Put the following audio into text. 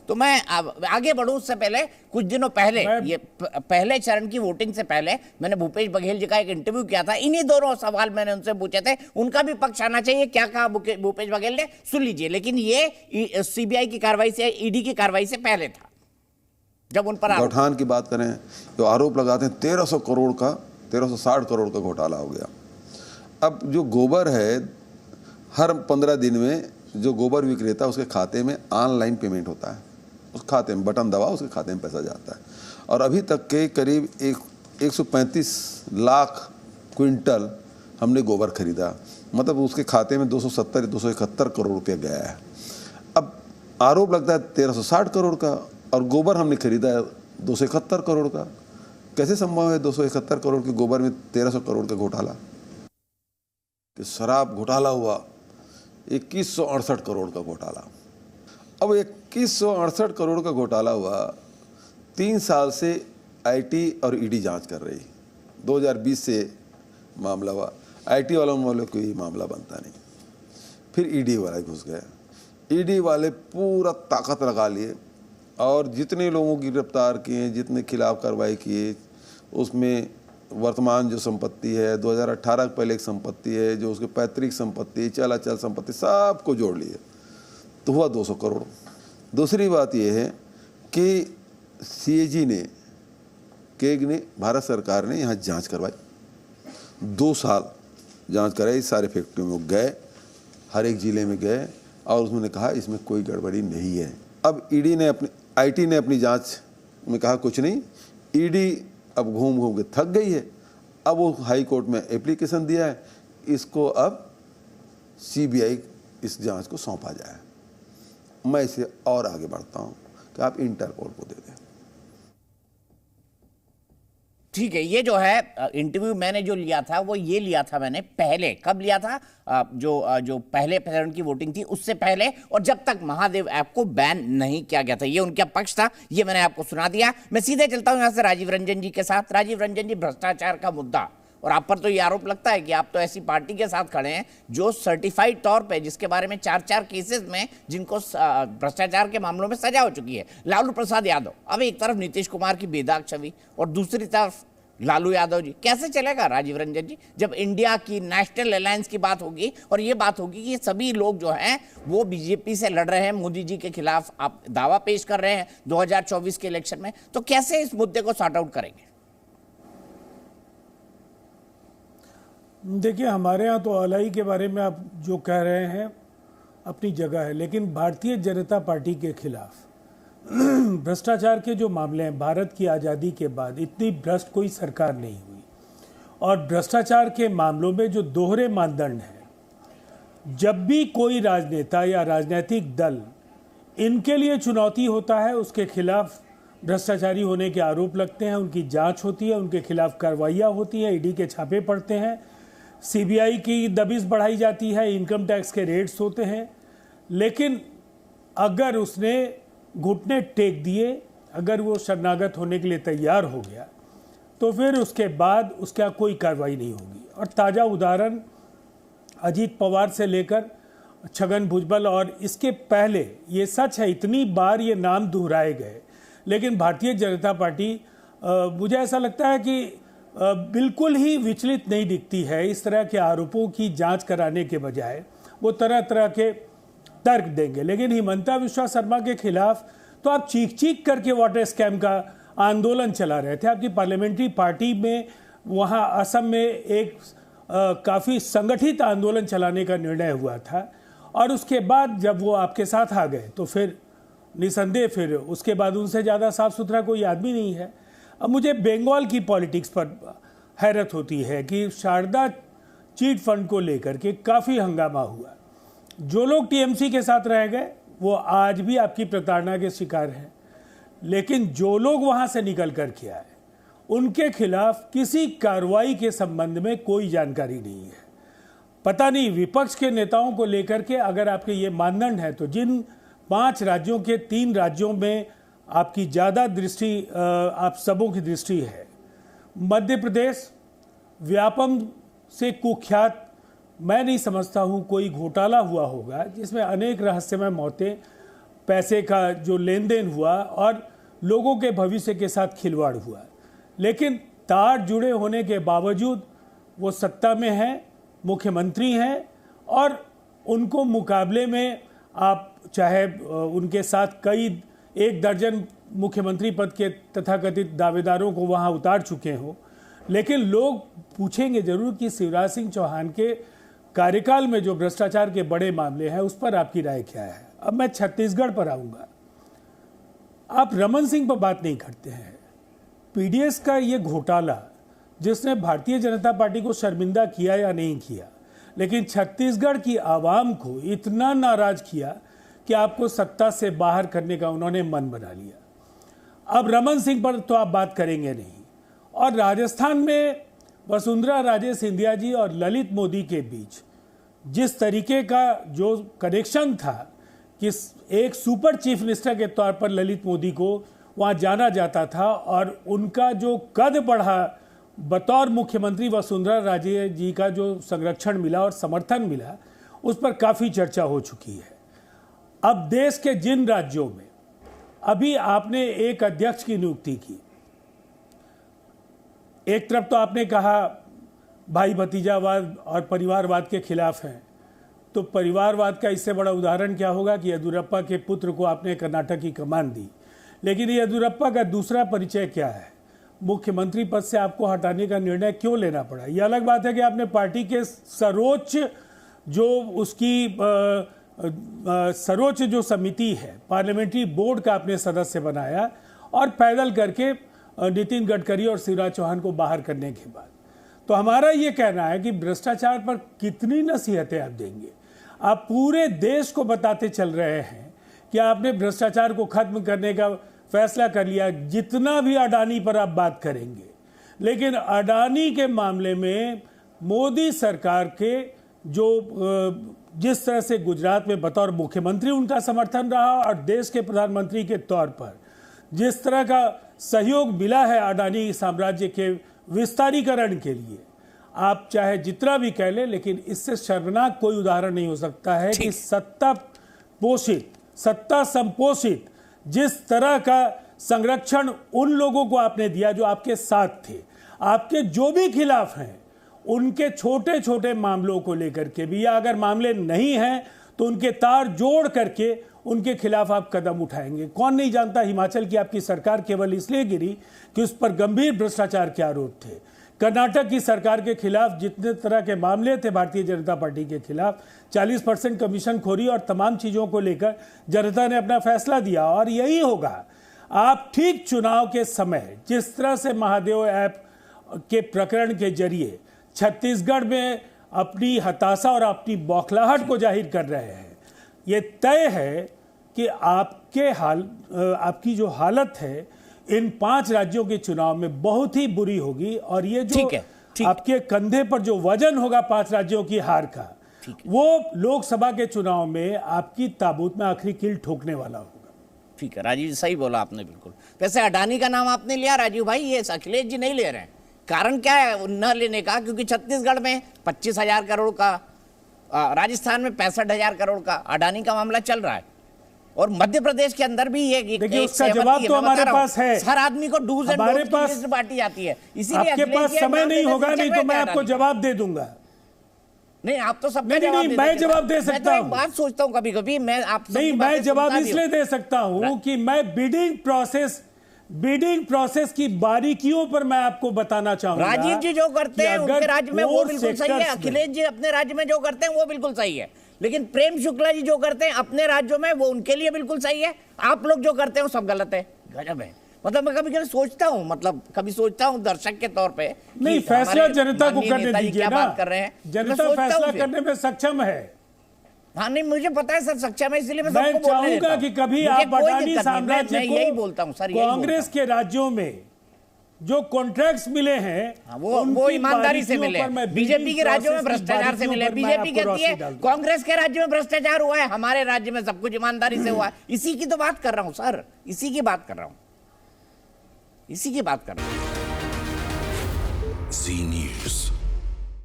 तो मैं आगे बढ़ूं उससे पहले कुछ दिनों पहले ये पहले चरण की वोटिंग से पहले मैंने भूपेश बघेल जी का एक इंटरव्यू किया था। इन्हीं दोनों सवाल मैंने उनसे पूछे थे, उनका भी पक्ष आना चाहिए। क्या कहा भूपेश बघेल ने, सुन लीजिए। लेकिन ये सीबीआई की कार्रवाई से, ईडी की कार्रवाई से पहले था, जब उन पर गौठान की बात करें तो आरोप लगाते हैं 1300 करोड़ का, 1360 करोड़ का घोटाला हो गया। अब जो गोबर है, हर 15 दिन में जो गोबर विक्रेता उसके खाते में ऑनलाइन पेमेंट होता है, उस खाते में बटन दबाओ, उसके खाते में पैसा जाता है। और अभी तक के करीब 135 लाख क्विंटल हमने गोबर खरीदा, मतलब उसके खाते में 271 करोड़ रुपया गया है। अब आरोप लगता है 1360 करोड़ का, और गोबर हमने खरीदा है 271 करोड़ का। कैसे संभव है 271 करोड़ के गोबर में 1300 करोड़ का घोटाला? कि शराब घोटाला हुआ 2168 करोड़ का घोटाला। अब 2168 करोड़ का घोटाला हुआ, 3 साल से आईटी और ईडी जांच कर रही। 2020 से मामला हुआ, आईटी वालों में कोई मामला बनता नहीं, फिर ईडी वाले घुस गए। ईडी वाले पूरा ताकत लगा लिए और जितने लोगों की गिरफ्तार किए, जितने खिलाफ कार्रवाई किए, उसमें वर्तमान जो संपत्ति है, 2018 के पहले एक संपत्ति है, जो उसके पैतृक संपत्ति, चल अचल संपत्ति, सबको जोड़ लिए तो हुआ 200 करोड़। दूसरी बात यह है कि सीएजी ने, केग ने, भारत सरकार ने यहाँ जांच करवाई, 2 साल जांच कराई। सारे फैक्ट्रियों में गए, हर एक ज़िले में गए और उसने कहा इसमें कोई गड़बड़ी नहीं है। अब ईडी ने अपनी, आईटी ने अपनी जांच में कहा कुछ नहीं। ईडी अब घूम घूम के थक गई है। अब वो हाई कोर्ट में एप्लीकेशन दिया है, इसको अब सीबीआई इस जांच को सौंपा जाए। मैं इसे और आगे बढ़ता हूं कि आप इंटरपोल को दे दें। ठीक है, ये जो है इंटरव्यू मैंने जो लिया था वो ये लिया था मैंने पहले, कब लिया था, जो पहले चरण की वोटिंग थी उससे पहले, और जब तक महादेव ऐप को बैन नहीं किया गया था। ये उनका पक्ष था, ये मैंने आपको सुना दिया। मैं सीधे चलता हूं यहां से राजीव रंजन जी के साथ। राजीव रंजन जी, भ्रष्टाचार का मुद्दा, और आप पर तो ये आरोप लगता है कि आप तो ऐसी पार्टी के साथ खड़े हैं जो सर्टिफाइड तौर पे, जिसके बारे में 4 केसेस में जिनको भ्रष्टाचार के मामलों में सजा हो चुकी है, लालू प्रसाद यादव। अब एक तरफ नीतीश कुमार की बेदाग छवि और दूसरी तरफ लालू यादव जी। कैसे चलेगा राजीव रंजन जी, जब इंडिया की नेशनल अलायंस की बात होगी और ये बात होगी कि ये सभी लोग जो हैं वो बीजेपी से लड़ रहे हैं, मोदी जी के खिलाफ आप दावा पेश कर रहे हैं 2024 के इलेक्शन में, तो कैसे इस मुद्दे को सॉर्ट आउट करेंगे? देखिए, हमारे यहाँ तो अलाई के बारे में आप जो कह रहे हैं अपनी जगह है, लेकिन भारतीय जनता पार्टी के खिलाफ भ्रष्टाचार के जो मामले हैं, भारत की आज़ादी के बाद इतनी भ्रष्ट कोई सरकार नहीं हुई। और भ्रष्टाचार के मामलों में जो दोहरे मानदंड हैं, जब भी कोई राजनेता या राजनीतिक दल इनके लिए चुनौती होता है, उसके खिलाफ भ्रष्टाचारी होने के आरोप लगते हैं, उनकी जांच होती है, उनके खिलाफ कार्रवाइयाँ होती हैं, ईडी के छापे पड़ते हैं, सीबीआई की दबिश बढ़ाई जाती है, इनकम टैक्स के रेड्स होते हैं। लेकिन अगर उसने घुटने टेक दिए, अगर वो शरणागत होने के लिए तैयार हो गया, तो फिर उसके बाद उसका कोई कार्रवाई नहीं होगी। और ताज़ा उदाहरण अजीत पवार से लेकर छगन भुजबल, और इसके पहले, ये सच है इतनी बार ये नाम दोहराए गए, लेकिन भारतीय जनता पार्टी मुझे ऐसा लगता है कि बिल्कुल ही विचलित नहीं दिखती है। इस तरह के आरोपों की जांच कराने के बजाय वो तरह तरह के तर्क देंगे। लेकिन हिमंता विश्वा शर्मा के खिलाफ तो आप चीख चीख करके वाटर स्कैम का आंदोलन चला रहे थे। आपकी पार्लियामेंट्री पार्टी में वहाँ असम में एक काफ़ी संगठित आंदोलन चलाने का निर्णय हुआ था, और उसके बाद जब वो आपके साथ आ गए तो फिर निसंदेह फिर उसके बाद उनसे ज़्यादा साफ सुथरा कोई आदमी नहीं है। अब मुझे बंगाल की पॉलिटिक्स पर हैरत होती है कि शारदा चीट फंड को लेकर के काफ़ी हंगामा हुआ। जो लोग टीएमसी के साथ रह गए वो आज भी आपकी प्रताड़ना के शिकार हैं, लेकिन जो लोग वहाँ से निकल कर के आए उनके खिलाफ किसी कार्रवाई के संबंध में कोई जानकारी नहीं है। पता नहीं विपक्ष के नेताओं को लेकर के अगर आपके ये मानदंड है, तो जिन 5 राज्यों के 3 राज्यों में आपकी ज़्यादा दृष्टि, आप सबों की दृष्टि है, मध्य प्रदेश व्यापम से कुख्यात, मैं नहीं समझता हूँ कोई घोटाला हुआ होगा जिसमें अनेक रहस्यमय मौतें पैसे का जो लेन देन हुआ और लोगों के भविष्य के साथ खिलवाड़ हुआ। लेकिन तार जुड़े होने के बावजूद वो सत्ता में हैं, मुख्यमंत्री हैं, और उनको मुकाबले में आप चाहे उनके साथ कई 1 दर्जन मुख्यमंत्री पद के तथाकथित दावेदारों को वहां उतार चुके हो, लेकिन लोग पूछेंगे जरूर कि शिवराज सिंह चौहान के कार्यकाल में जो भ्रष्टाचार के बड़े मामले हैं उस पर आपकी राय क्या है। अब मैं छत्तीसगढ़ पर आऊंगा। आप रमन सिंह पर बात नहीं करते हैं। पीडीएस का ये घोटाला जिसने भारतीय जनता पार्टी को शर्मिंदा किया या नहीं किया, लेकिन छत्तीसगढ़ की आवाम को इतना नाराज किया कि आपको सत्ता से बाहर करने का उन्होंने मन बना लिया। अब रमन सिंह पर तो आप बात करेंगे नहीं। और राजस्थान में वसुंधरा राजे सिंधिया जी और ललित मोदी के बीच जिस तरीके का जो कनेक्शन था कि एक सुपर चीफ मिनिस्टर के तौर पर ललित मोदी को वहां जाना जाता था और उनका जो कद बढ़ा बतौर मुख्यमंत्री वसुंधरा राजे जी का जो संरक्षण मिला और समर्थन मिला, उस पर काफ़ी चर्चा हो चुकी है। अब देश के जिन राज्यों में अभी आपने एक अध्यक्ष की नियुक्ति की, एक तरफ तो आपने कहा भाई भतीजावाद और परिवारवाद के खिलाफ हैं, तो परिवारवाद का इससे बड़ा उदाहरण क्या होगा कि येदियुरप्पा के पुत्र को आपने कर्नाटक की कमान दी। लेकिन येदियुरप्पा का दूसरा परिचय क्या है? मुख्यमंत्री पद से आपको हटाने का निर्णय क्यों लेना पड़ा? यह अलग बात है कि आपने पार्टी के सर्वोच्च जो उसकी सर्वोच्च जो समिति है, पार्लियामेंट्री बोर्ड का आपने सदस्य बनाया और पैदल करके नितिन गडकरी और शिवराज चौहान को बाहर करने के बाद। तो हमारा ये कहना है कि भ्रष्टाचार पर कितनी नसीहतें आप देंगे? आप पूरे देश को बताते चल रहे हैं कि आपने भ्रष्टाचार को खत्म करने का फैसला कर लिया। जितना भी अडानी पर आप बात करेंगे, लेकिन अडानी के मामले में मोदी सरकार के जो जिस तरह से गुजरात में बतौर मुख्यमंत्री उनका समर्थन रहा और देश के प्रधानमंत्री के तौर पर जिस तरह का सहयोग मिला है अडानी साम्राज्य के विस्तारीकरण के लिए, आप चाहे जितना भी कह लें, लेकिन इससे शर्मनाक कोई उदाहरण नहीं हो सकता है कि सत्ता पोषित, सत्ता संपोषित जिस तरह का संरक्षण उन लोगों को आपने दिया जो आपके साथ थे, आपके जो भी खिलाफ हैं, उनके छोटे छोटे मामलों को लेकर के भी, या अगर मामले नहीं हैं तो उनके तार जोड़ करके उनके खिलाफ आप कदम उठाएंगे। कौन नहीं जानता हिमाचल की आपकी सरकार केवल इसलिए गिरी कि उस पर गंभीर भ्रष्टाचार के आरोप थे। कर्नाटक की सरकार के खिलाफ जितने तरह के मामले थे भारतीय जनता पार्टी के खिलाफ, 40% कमीशन खोरी और तमाम चीज़ों को लेकर जनता ने अपना फैसला दिया। और यही होगा, आप ठीक चुनाव के समय जिस तरह से महादेव ऐप के प्रकरण के जरिए छत्तीसगढ़ में अपनी हताशा और अपनी बौखलाहट को जाहिर कर रहे हैं, ये तय है कि आपकी जो हालत है इन 5 राज्यों के चुनाव में बहुत ही बुरी होगी। और ये जो आपके कंधे पर जो वजन होगा 5 राज्यों की हार का, वो लोकसभा के चुनाव में आपकी ताबूत में आखिरी कील ठोकने वाला होगा। ठीक है राजीव जी, सही बोला आपने बिल्कुल। वैसे अडानी का नाम आपने लिया राजीव भाई, ये अखिलेश जी नहीं ले रहे हैं। कारण क्या है न लेने का? क्योंकि छत्तीसगढ़ में 25,000 करोड़ का, राजस्थान में 65,000 करोड़ का अडानी का मामला चल रहा है, और मध्य प्रदेश के अंदर भी देखिए उसका जवाब तो हमारे पास है। हर आदमी को डूज एंड हमारे पास बांटी जाती है, इसीलिए आपके पास समय नहीं होगा, नहीं तो मैं आपको जवाब दे दूंगा। नहीं, आप तो सब नहीं, मैं जवाब दे सकता हूं। बात सोचता हूं कभी कभी मैं आप नहीं, मैं जवाब इसलिए दे सकता हूं कि मैं बिडिंग प्रोसेस की बारीकियों पर मैं आपको बताना चाहूंगा। राजीव जी जो करते हैं उनके राज्य में वो बिल्कुल सही है, अखिलेश जी अपने राज्य में जो करते हैं वो बिल्कुल सही है, लेकिन प्रेम शुक्ला जी जो करते हैं अपने राज्यों में वो उनके लिए बिल्कुल सही है। आप लोग जो करते हैं वो सब गलत है। गजब है। मतलब मैं कभी कभी सोचता हूँ दर्शक के तौर पे, नहीं, फैसला जनता को करने दीजिए ना। बात कर रहे हैं, जनता फैसला करने में सक्षम है। हाँ नहीं, मुझे पता है सर सक्षम है, इसलिए मैं चाहूंगा कि कभी आप अडानी साम्राज्य को, यही बोलता हूँ सर, कांग्रेस के राज्यों में जो कॉन्ट्रैक्ट्स मिले हैं वो ईमानदारी से मिले। बीजेपी के राज्यों में भ्रष्टाचार से मिले। बीजेपी कहती है कांग्रेस के राज्य में भ्रष्टाचार हुआ है, हमारे राज्य में सब कुछ ईमानदारी से हुआ है। इसी की तो बात कर रहा हूं सर, इसी की बात कर रहा हूं। जी न्यूज़।